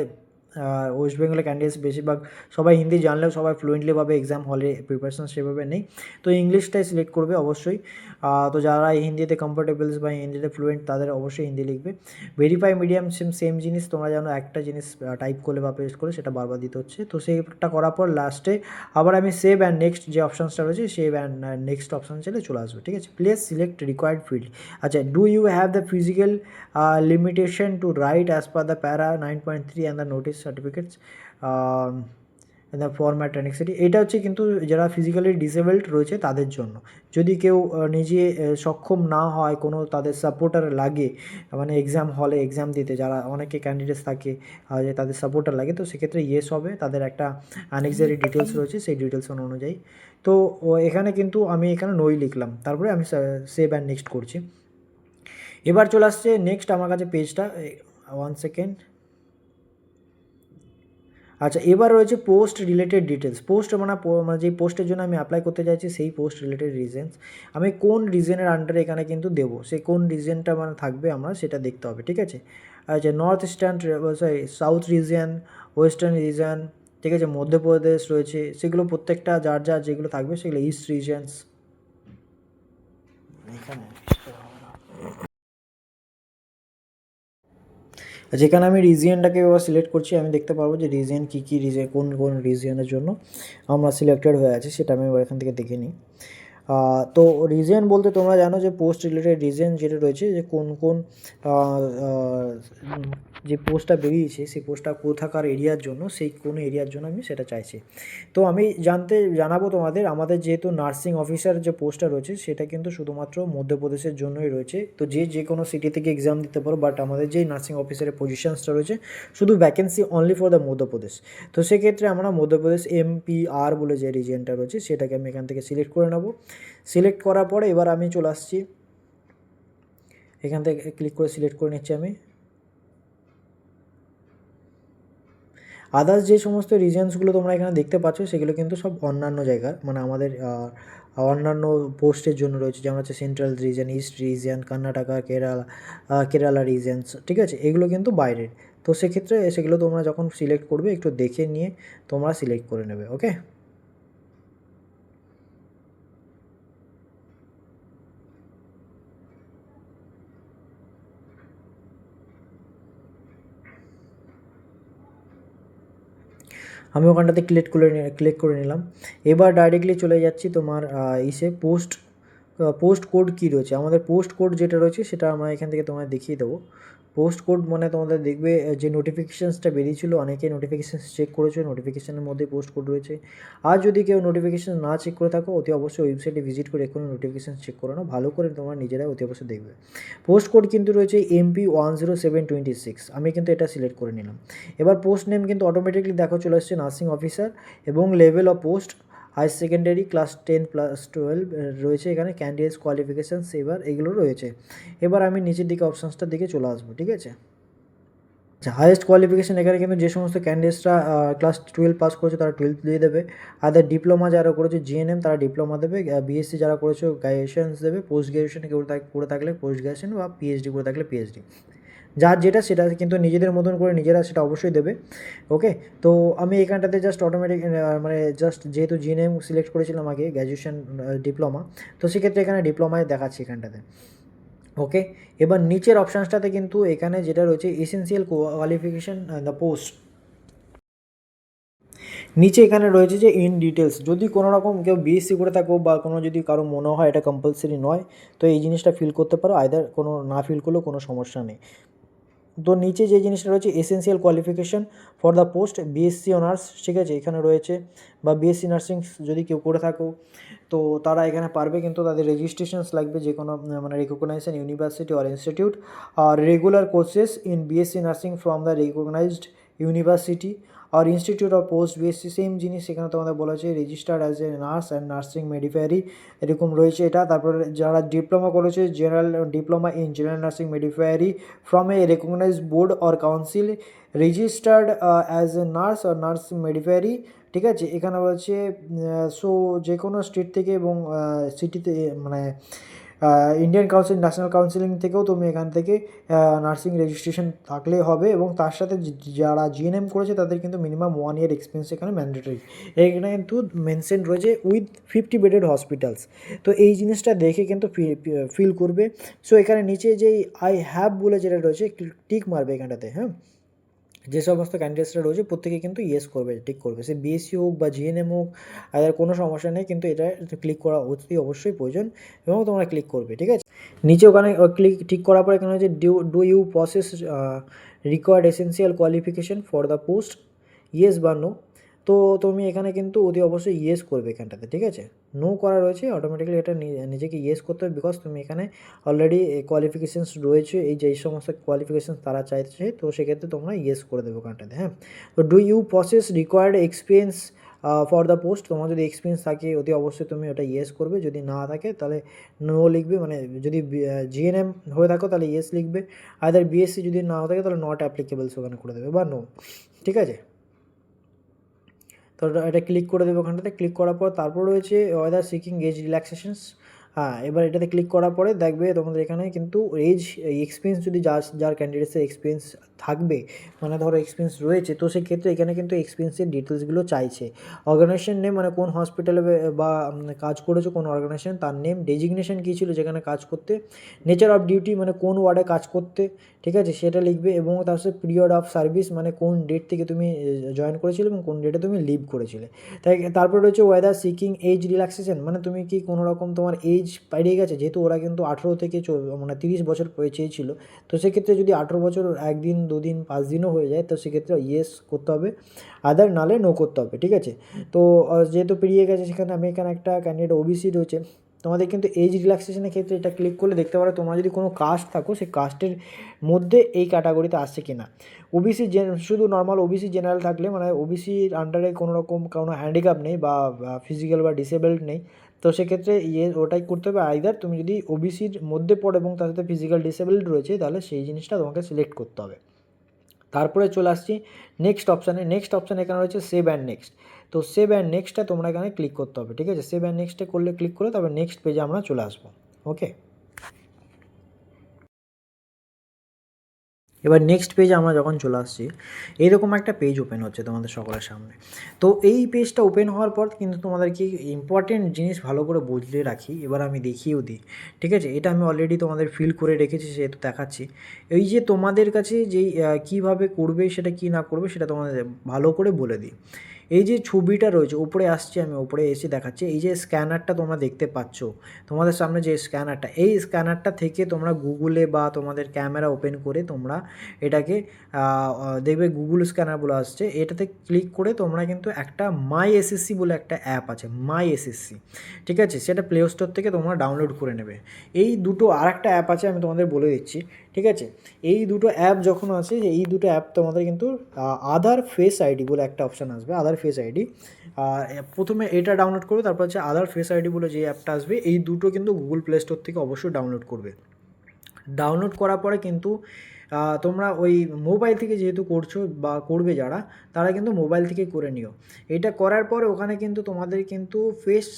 ওয়েস্ট বেঙ্গলের ক্যান্ডিডেটস বেশিরভাগ সবাই হিন্দি জানলেও সবাই ফ্লুয়েন্টলিভাবে এক্সাম হলে প্রিপারেশন সেভাবে নেই। তো ইংলিশটাই সিলেক্ট করবে অবশ্যই। তো যারা হিন্দিতে কমফোর্টেবলস বা হিন্দিতে ফ্লুয়েন্ট তাদের অবশ্যই হিন্দি লিখবে। ভেরিফাই মিডিয়াম সেম জিনিস, তোমরা জানো একটা জিনিস টাইপ করলে বা পেস্ট করে সেটা বারবার দিতে হচ্ছে। তো সেইটা করার পর লাস্টে আবার আমি সেভ অ্যান্ড নেক্সট যে অপশানসটা রয়েছে সেভ অ্যান্ড নেক্সট অপশান চাইলে চলে আসবে, ঠিক আছে। Please select required field. আচ্ছা, do you have the physical limitation to write as per the para 9.3 and the notice certificates in the format annexity। এটা হচ্ছে কিন্তু যারা ফিজিক্যালি ডিসেবলড রয়েছে তাদের জন্য। যদি কেউ নিজে সক্ষম না হয়, কোনো তাদের সাপোর্টার লাগে, মানে এক্সাম হলে এক্সাম দিতে যারা অনেকে ক্যান্ডিডেটস থাকে যে তাদের সাপোর্টার লাগে, তো সেক্ষেত্রে ইয়েস হবে। তাদের একটা অ্যানেক্সারি ডিটেলস রয়েছে, সেই ডিটেলস অনুযায়ী। তো এখানে কিন্তু আমি এখানে নই লিখলাম, তারপরে আমি সেভ অ্যান্ড নেক্সট করছি। এবার চলে আসছে নেক্সট আমার কাছে পেজটা, 1 সেকেন্ড। আচ্ছা, এবার রয়েছে পোস্ট রিলেটেড ডিটেলস। পোস্ট মানে যে পোস্টের জন্য আমি অ্যাপ্লাই করতে চাইছি সেই পোস্ট রিলেটেড রিজনস, আমি কোন রিজনের আন্ডারে এখানে কিন্তু দেবো, সেই কোন রিজনটা মানে থাকবে আমরা সেটা দেখতে হবে, ঠিক আছে। আচ্ছা, north eastern, south region, western reason, ঠিক আছে, মধ্যপ্রদেশ রয়েছে, সেগুলো প্রত্যেকটা যার যার যেগুলো থাকবে সেগুলো ইস্ট রিজনস এখানে। যেখানে আমি রিজিয়নটাকে এবার সিলেক্ট করছি, আমি দেখতে পারবো যে রিজিয়ন কী কী রিজিয়ন, কোন কোন রিজিয়নের জন্য আমরা সিলেক্টেড হয়ে আছি সেটা আমি এবার এখান থেকে দেখে নিই। তো রিজিয়ন বলতে তোমরা জানো যে পোস্ট রিলেটেড রিজিয়ন যেটা রয়েছে, যে কোন কোন যে পোস্টটা বেরিয়েছে সেই পোস্টটা কোথাকার এরিয়ার জন্য, সেই কোন এরিয়ার জন্য আমি সেটা চাইছি। তো আমি জানাবো তোমাদের, আমাদের যেহেতু নার্সিং অফিসার যে পোস্টটা রয়েছে সেটা কিন্তু শুধুমাত্র মধ্যপ্রদেশের জন্যই রয়েছে। তো যে কোনো সিটি থেকে এক্সাম দিতে পারো, বাট আমাদের যেই নার্সিং অফিসারের পজিশনসটা রয়েছে শুধু vacancy only for the Madhya Pradesh. তো সেক্ষেত্রে আমরা মধ্যপ্রদেশ এমপিআর বলে যে রিজিয়নটা রয়েছে সেটাকে আমি এখান থেকে সিলেক্ট করে নেব। সিলেক্ট করার পরে এবার আমি চলে আসছি, এখান থেকে ক্লিক করে সিলেক্ট করে নিচ্ছি আমি। আদার্স যে সমস্ত রিজনসগুলো তোমরা এখানে দেখতে পাচ্ছ সেগুলো কিন্তু সব অন্যান্য জায়গার, মানে আমাদের অন্যান্য পোস্টের জন্য রয়েছে, যেমন হচ্ছে central reason, east reason, Karnataka, Kerala reasons, ঠিক আছে, এগুলো কিন্তু বাইরের। তো সেক্ষেত্রে সেগুলো তোমরা যখন সিলেক্ট করবে একটু দেখে নিয়ে তোমরা সিলেক্ট করে নেবে। ওকে, আমি ওখানটাতে ক্লিক করে নিলাম। এবার ডাইরেক্টলি চলে যাচ্ছি তোমার পোস্ট কোড কী রয়েছে। আমাদের পোস্ট কোড যেটা রয়েছে সেটা আমরা এখান থেকে তোমায় দেখিয়ে দেবো। পোস্ট কোড মানে তোমাদের দেখবে যে নোটিফিকেশানসটা বেরিয়েছিলো, অনেকে নোটিফিকেশানস চেক করেছো, নোটিফিকেশানের মধ্যে পোস্ট কোড রয়েছে। আর যদি কেউ নোটিফিকেশান না চেক করে থাকো, অতি অবশ্যই ওয়েবসাইটে ভিজিট করে এখনই নোটিফিকেশান চেক করে নাও, ভালো করে তোমরা নিজেরাই অতি অবশ্যই দেখবে। পোস্ট কোড কিন্তু রয়েছে MP10726, আমি কিন্তু এটা সিলেক্ট করে নিলাম। এবার পোস্ট নেম কিন্তু অটোমেটিকলি দেখো চলে আসছে নার্সিং অফিসার, এবং level of post higher secondary class 10+12 রয়েছে এখানে, ক্যান্ডিডেটস কোয়ালিফিকেশানস এবার এগুলো রয়েছে। এবার আমি নিচের দিকে অপশানসটার দিকে চলে আসবো, ঠিক আছে। আচ্ছা, হায়েস্ট কোয়ালিফিকেশান এখানে কিন্তু যে সমস্ত ক্যান্ডিডেটসরা ক্লাস 12 পাস করেছে তারা 12 দিয়ে দেবে, আদার ডিপ্লোমা যারা করেছে জিএনএম তারা ডিপ্লোমা দেবে, বিএসসি যারা করেছে গ্র্যাজুয়েশনস দেবে, পোস্ট গ্র্যাজুয়েশন কেউ করে থাকলে পোস্ট গ্র্যাজুয়েশন, বা পিএইচডি করে থাকলে পিএইচডি, যার যেটা সেটা কিন্তু নিজেদের মতন করে নিজেরা সেটা অবশ্যই দেবে। ওকে, তো আমি এখানটাতে জাস্ট অটোমেটিক মানে জাস্ট যেহেতু জিএনএম সিলেক্ট করেছিলাম আগে, গ্র্যাজুয়েশন ডিপ্লোমা, তো সেক্ষেত্রে এখানে ডিপ্লোমায় দেখাচ্ছি এখানটাতে। ওকে, এবার নিচের অপশানসটাতে কিন্তু এখানে যেটা রয়েছে এসেনশিয়াল কোয়ালিফিকেশান দ্য পোস্ট, নিচে এখানে রয়েছে যে ইন ডিটেলস, যদি কোনো রকম কেউ বিএসসি করে থাকো বা কোনো যদি কারো মনে হয় এটা কম্পালসারি নয়, তো এই জিনিসটা ফিল করতে পারো, আইদার কোনো না ফিল করলেও কোনো সমস্যা নেই। তো নিচে যে জিনিসটা রয়েছে essential qualification for the post BSc honours, ঠিক আছে, এখানে রয়েছে, বা বিএসসি নার্সিং যদি কেউ করে থাকো তো তারা এখানে পারবে, কিন্তু তাদের রেজিস্ট্রেশনস লাগবে যে কোনো মানে রিকগনাইজড ইউনিভার্সিটি অর ইনস্টিটিউট, আর regular courses in BSc nursing from the recognized university আর institute of post BSc, same জিনিস এখানে তোমাদের বলা হয়েছে registered as a nurse and nursing midwifery, এরকম রয়েছে এটা। তারপরে যারা ডিপ্লোমা করেছে general diploma in general nursing midwifery from a recognized board or council registered as a nurse or nurse midwifery, ঠিক আছে। এখানে বলছে সো যে কোনো স্টেট থেকে এবং সিটিতে মানে ইন্ডিয়ান কাউন্সিল ন্যাশনাল কাউন্সিলিং থেকেও তুমি এখান থেকে নার্সিং রেজিস্ট্রেশন থাকলে হবে, এবং তার সাথে যারা জিএনএম করেছে তাদের কিন্তু মিনিমাম 1 ইয়ার এক্সপিরিয়েন্স এখানে ম্যান্ডেটরি, এখানে কিন্তু মেনশন রয়েছে উইথ 50 বেডেড হসপিটালস। তো এই জিনিসটা দেখে কিন্তু ফিল করবে। সো এখানে নিচে যেই আই হ্যাভ বলে যেটা রয়েছে টিক মারবে এখানটাতে, হ্যাঁ, যে সমস্ত ক্যান্ডিডেটসরা রয়েছে প্রত্যেকে কিন্তু ইয়েস করবে, টিক করবে, সে বিএসসি হোক বা জিএনএম হোক, আর কোনো সমস্যা নেই, কিন্তু এটা ক্লিক করা অতি অবশ্যই প্রয়োজন, এবং তোমরা ক্লিক করবে, ঠিক আছে। নিচে ওখানে ঠিক করার পর এখানে হচ্ছে do you process required essential qualification for the post, yes বা নো। তো তুমি এখানে কিন্তু অতি অবশ্যই ইয়েস করবে এখানটাতে, ঠিক আছে। নো করা রয়েছে অটোমেটিক্যালি, এটা নিজেকে ইয়েস করতে হবে, বিকজ তুমি এখানে অলরেডি কোয়ালিফিকেশানস রয়েছে, এই যে সমস্ত কোয়ালিফিকেশানস তারা চাইছে, তো সেক্ষেত্রে তোমরা ইয়েস করে দেবে ওখানটাতে, হ্যাঁ। তো do you process required experience for the post, তোমার যদি এক্সপিরিয়েন্স থাকে অতি অবশ্যই তুমি ওটা ইয়েস করবে, যদি না থাকে তাহলে নো লিখবে, মানে যদি জিএনএম হয়ে থাকো তাহলে ইয়েস লিখবে, আদার বিএসসি যদি না থাকে তাহলে নট অ্যাপ্লিকেবলস ওখানে করে দেবে, বা নো, ঠিক আছে। তো এটা ক্লিক করে দেবে ওখানটাতে, ক্লিক করার পর তারপর রয়েছে ওয়েদার সিকিং এজ রিল্যাক্সেশনস, হ্যাঁ, এবার এটাতে ক্লিক করার পরে দেখবে তোমাদের এখানে কিন্তু এজ এক্সপিরিয়েন্স যদি যার ক্যান্ডিডেটসের এক্সপিরিয়েন্স থাকবে, মানে ধরো এক্সপিরিয়েন্স রয়েছে, তো সেক্ষেত্রে এখানে কিন্তু এক্সপিরিয়েন্সের ডিটেলসগুলো চাইছে, অর্গানাইজেশন নেম মানে কোন হসপিটালে বা কাজ করেছো কোন অর্গানাইজেশন, তার নেম, ডেজিগনেশন কী ছিল যেখানে কাজ করতে, নেচার অফ ডিউটি মানে কোন ওয়ার্ডে কাজ করতে, ঠিক আছে, সেটা লিখবে, এবং তার সাথে পিরিয়ড অফ সার্ভিস মানে কোন ডেট থেকে তুমি জয়েন করেছিলে এবং কোন ডেটে তুমি লিভ করেছিলে। তারপর রয়েছে ওয়েদার সিকিং এজ রিল্যাক্সেশন, মানে তুমি কি কোনো রকম তোমার এজ পেরিয়ে গেছে, যেহেতু ওরা কিন্তু 18 থেকে মানে 30 বছর চেয়েছিল, তো সেক্ষেত্রে যদি 18 বছর 1 দিন 2 দিন 5 দিনও হয়ে যায়, তো সেক্ষেত্রে ইয়েস করতে হবে, আদার নালে নো করতে হবে, ঠিক আছে। তো যেহেতু পেরিয়ে গেছে সেখানে আমি এখানে একটা ক্যান্ডিডেট ওবিসি রয়েছে, তোমাদের কিন্তু এজ রিল্যাক্সেশনের ক্ষেত্রে এটা ক্লিক করলে দেখতে পারো তোমরা যদি কোনো কাস্ট থাকো সেই কাস্টের মধ্যে এই ক্যাটাগরিতে আসছে কি না। ওবিসি শুধু নর্মাল ওবিসি জেনারেল থাকলে, মানে ওবিসির আন্ডারে কোনো রকম কোনো হ্যান্ডিক্যাপ নেই বা ফিজিক্যাল বা ডিসেবলড নেই, তো সেক্ষেত্রে ওটাই করতে হবে, আইদার তুমি যদি ওবিসির মধ্যে পড়ো এবং তার সাথে ফিজিক্যাল ডিসেবলড রয়েছে তাহলে সেই জিনিসটা তোমাকে সিলেক্ট করতে হবে, তারপরে চলে আসছি নেক্সট অপশানে। নেক্সট অপশানে এখানে রয়েছে সেভ অ্যান্ড নেক্সট। তো সেভ অ্যান্ড নেক্সটটা তোমরা এখানে ক্লিক করতে হবে, ঠিক আছে। সেভ অ্যান্ড নেক্সটে করলে ক্লিক করলে তবে নেক্সট পেজে আমরা চলে আসবো। ওকে, এবার নেক্সট পেজে আমরা যখন চলে আসছি, এইরকম একটা পেজ ওপেন হচ্ছে তোমাদের সকলের সামনে। তো এই পেজটা ওপেন হওয়ার পর কিন্তু তোমাদেরকে ইম্পর্টেন্ট জিনিস ভালো করে বুঝলে রাখি, এবার আমি দেখিয়েও দিই, ঠিক আছে। এটা আমি অলরেডি তোমাদের ফিল করে রেখেছি, সেহেতু দেখাচ্ছি। এই যে তোমাদের কাছে যেই কীভাবে করবে, সেটা কি না করবে, সেটা তোমাদের ভালো করে বলে দিই। এই যে ছবিটা রয়েছে উপরে আসছে, আমি উপরে এসে দেখাচ্ছি। এই যে স্ক্যানারটা তোমরা দেখতে পাচ্ছ তোমাদের সামনে, যে স্ক্যানারটা, এই স্ক্যানারটা থেকে তোমরা গুগলে বা তোমাদের ক্যামেরা ওপেন করে তোমরা এটাকে দেখবে গুগল স্ক্যানার বলে আসছে, এটাতে ক্লিক করে তোমরা কিন্তু একটা মাই এসএসসি বলে একটা অ্যাপ আছে, মাই এসএসসি, ঠিক আছে, সেটা প্লে স্টোর থেকে তোমরা ডাউনলোড করে নেবে। এই দুটো আর একটা অ্যাপ আছে, আমি তোমাদের বলে দিচ্ছি, ঠিক আছে। এই দুটো অ্যাপ যখন আছে, এই দুটো অ্যাপ তোমাদের কিন্তু আধার ফেস আইডি বলে একটা অপশান আসবে, আধার ফেস আইডি। প্রথমে এটা ডাউনলোড করবে, তারপর হচ্ছে আধার ফেস আইডি বলে যে অ্যাপটা আসবে, এই দুটো কিন্তু গুগল প্লে স্টোর থেকে অবশ্যই ডাউনলোড করবে। ডাউনলোড করার পরে কিন্তু তোমরা ওই মোবাইল থেকে যেহেতু করছো বা করবে যারা, তারা কিন্তু মোবাইল থেকে করে নিও। এটা করার পরে ওখানে কিন্তু তোমাদের কিন্তু ফেস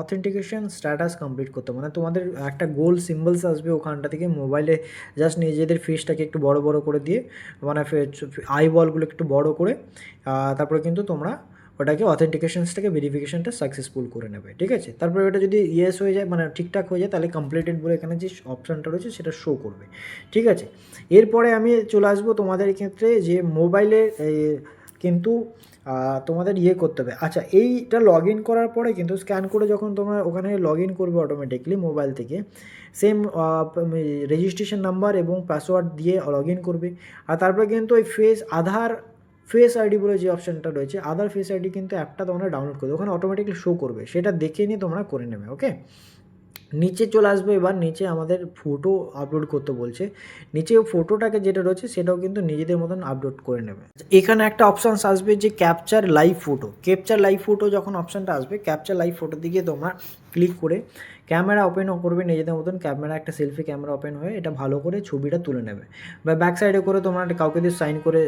অথেন্টিকেশন স্ট্যাটাস কমপ্লিট করতে হবে, মানে তোমাদের একটা গোল সিম্বলস আসবে ওখানটা থেকে, মোবাইলে জাস্ট নিজেদের ফেসটাকে একটু বড় বড় করে দিয়ে, মানে আই বলগুলো একটু বড় করে, তারপরে কিন্তু তোমরা ওটাকে অথেন্টিকেশনসটাকে ভেরিফিকেশনটা সাকসেসফুল করে নেবে, ঠিক আছে। তারপরে ওটা যদি ইয়েস হয়ে যায়, মানে ঠিকঠাক হয়ে যায়, তাহলে কমপ্লিটেড বলে এখানে যে অপশানটা রয়েছে সেটা শো করবে, ঠিক আছে। এরপরে আমি চলে আসবো তোমাদের ক্ষেত্রে যে মোবাইলে কিন্তু তোমাদের ইয়ে করতে হবে। আচ্ছা, এইটা লগ ইন করার পরে কিন্তু স্ক্যান করে যখন তোমরা ওখানে লগ ইন করবে অটোমেটিকলি মোবাইল থেকে, সেম রেজিস্ট্রেশন নাম্বার এবং পাসওয়ার্ড দিয়ে লগ ইন করবে। আর তারপরে কিন্তু ওই আধার ফেস আইডি বলে যে অপশানটা রয়েছে, আধার ফেস আইডি কিন্তু অ্যাপটা তোমরা ডাউনলোড করবে, ওখানে অটোমেটিকলি শো করবে, সেটা দেখে নিয়ে তোমরা করে নেবে। ওকে, নিচে চলে আসবে। এবার নিচে আমাদের ফটো আপলোড করতে বলছে, নিচে ফটোটাকে যেটা রয়েছে সেটাও কিন্তু নিজেদের মতন আপলোড করে নেবে। এখানে একটা অপশানস আসবে যে capture live photo. Capture live photo যখন অপশানটা আসবে, ক্যাপচার লাইভ ফটো দিকে তোমরা ক্লিক করে ক্যামেরা ওপেনও করবে নিজেদের মতন, ক্যামেরা একটা সেলফি ক্যামেরা ওপেন হয়ে এটা ভালো করে ছবিটা তুলে নেবে, বা ব্যাক সাইডে করে তোমরা কাউকে দিয়ে সাইন করে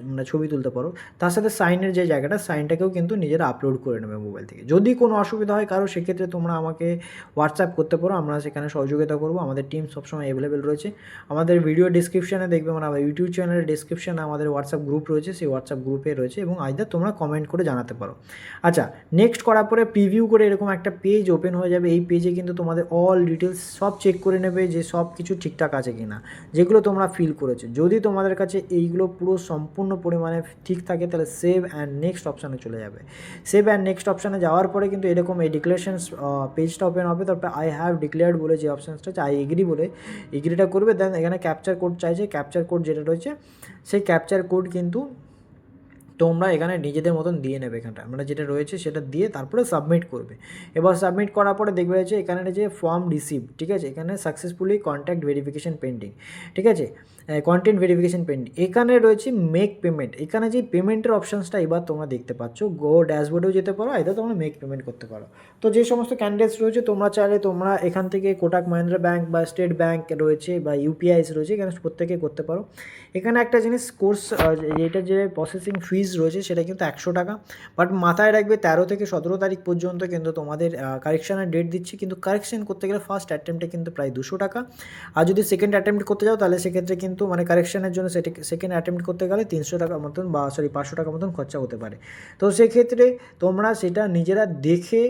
মানে ছবি তুলতে পারো। তার সাথে সাইনের যে জায়গাটা, সাইনটাকেও কিন্তু নিজেরা আপলোড করে নেবে মোবাইল থেকে। যদি কোনো অসুবিধা হয় কারো, সেক্ষেত্রে তোমরা আমাকে হোয়াটসঅ্যাপ করতে পারো, আমরা সেখানে সহযোগিতা করবো। আমাদের টিম সবসময় অ্যাভেলেবেল রয়েছে। আমাদের ভিডিও ডিসক্রিপশানে দেখবে, মানে আমার ইউটিউব চ্যানেলের ডিসক্রিপশানে আমাদের হোয়াটসঅ্যাপ গ্রুপ রয়েছে, সেই হোয়াটসঅ্যাপ গ্রুপে রয়েছে, এবং আইদার তোমরা কমেন্ট করে জানাতে পারো। আচ্ছা, নেক্সট করার পরে প্রিভিউ করে এরকম একটা পেজ ওপেন হয়ে যাবে। এই পেজে কিন্তু তোমাদের অল ডিটেলস সব চেক করে নেবে যে সব কিছু ঠিকঠাক আছে কি না, যেগুলো তোমরা ফিল করেছো। যদি তোমাদের কাছে এইগুলো পুরো সম্পূর্ণ পরিমাণে ঠিক থাকে, তাহলে সেভ অ্যান্ড নেক্সট অপশানে চলে যাবে। সেভ অ্যান্ড নেক্সট অপশানে যাওয়ার পরে কিন্তু এরকম এই ডিক্লারেশনস পেজটা ওপেন হবে। তারপরে আই হ্যাভ ডিক্লেয়ার্ড বলে যে অপশানসটা আছে, আই এগ্রি বলে এগ্রিটা করবে। দেন এখানে ক্যাপচার কোড চাইছে, ক্যাপচার কোড যেটা রয়েছে সেই ক্যাপচার কোড কিন্তু তোমরা এখানে নিজেদের মতন দিয়ে নেবে, এখানটা মানে যেটা রয়েছে সেটা দিয়ে তারপরে সাবমিট করবে। এবার সাবমিট করার পরে দেখবে রয়েছে এখানে যে ফর্ম রিসিভ, ঠিক আছে, এখানে সাকসেসফুলি কন্ট্যাক্ট ভেরিফিকেশন পেন্ডিং, ঠিক আছে, কন্টেন্ট ভেরিফিকেশন পেন্ডিং। এখানে রয়েছে মেক পেমেন্ট, এখানে যে পেমেন্টের অপশানসটা এবার তোমরা দেখতে পাচ্ছ, গো ড্যাশবোর্ডেও যেতে পারো, আইদার তোমরা মেক পেমেন্ট করতে পারো। তো যে সমস্ত ক্যান্ডিডেটস রয়েছে তোমরা চাইলে তোমরা এখান থেকে কোটাক মহিন্দ্রা ব্যাঙ্ক বা স্টেট ব্যাঙ্ক রয়েছে বা ইউপিআইস রয়েছে, এখানে প্রত্যেকে করতে পারো। এখানে একটা জিনিস কোর্স, যেটা যে প্রসেসিং ফিজ রয়েছে সেটা কিন্তু 100 টাকা, বাট মাথায় রাখবে 13 থেকে 17 তারিখ পর্যন্ত কিন্তু তোমাদের কারেকশানের ডেট দিচ্ছি, কিন্তু কারেকশান করতে গেলে ফার্স্ট অ্যাটেম্পটে কিন্তু প্রায় 200 টাকা, আর যদি সেকেন্ড অ্যাটেম্প্ট করতে যাও তাহলে সেক্ষেত্রে কিন্তু মানে কারেকশানের জন্য সেকেন্ড অ্যাটেম্প্ট করতে গেলে 300 টাকা মতন, বা 500 টাকা মতন খরচা হতে পারে। তো সেক্ষেত্রে তোমরা সেটা নিজেরা দেখে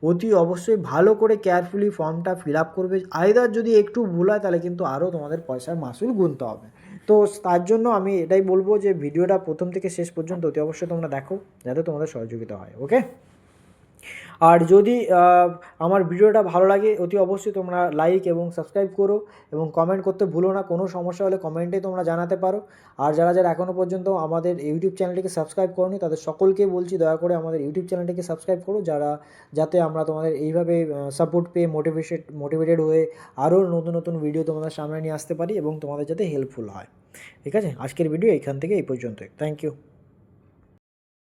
অতি অবশ্যই ভালো করে কেয়ারফুলি ফর্মটা ফিল আপ করবে। আইদার যদি একটু ভুল হয় তাহলে কিন্তু আরও তোমাদের পয়সার মাসুল গুনতে হবে। তো তার জন্য আমি এটাই বলবো যে ভিডিওটা প্রথম থেকে শেষ পর্যন্ত অতি অবশ্যই তোমরা দেখো, যাতে তোমাদের সহযোগিতা হয়। ওকে, আর যদি আমার ভিডিওটা ভালো লাগে অতি অবশ্যই তোমরা লাইক এবং সাবস্ক্রাইব করো, এবং কমেন্ট করতে ভুলো না। কোনো সমস্যা হলে কমেন্টে তোমরা জানাতে পারো। আর যারা যারা এখনও পর্যন্ত আমাদের ইউটিউব চ্যানেলটিকে সাবস্ক্রাইব করোনি, তাদের সকলকে বলছি দয়া করে আমাদের ইউটিউব চ্যানেলটিকে সাবস্ক্রাইব করো, যাতে আমরা তোমাদের এইভাবে সাপোর্ট পেয়ে মোটিভেটেড হয়ে আরও নতুন নতুন ভিডিও তোমাদের সামনে নিয়ে আসতে পারি, এবং তোমাদের যাতে হেল্পফুল হয়। ঠিক আছে, আজকের ভিডিও এখান থেকে এই পর্যন্তই। Thank you.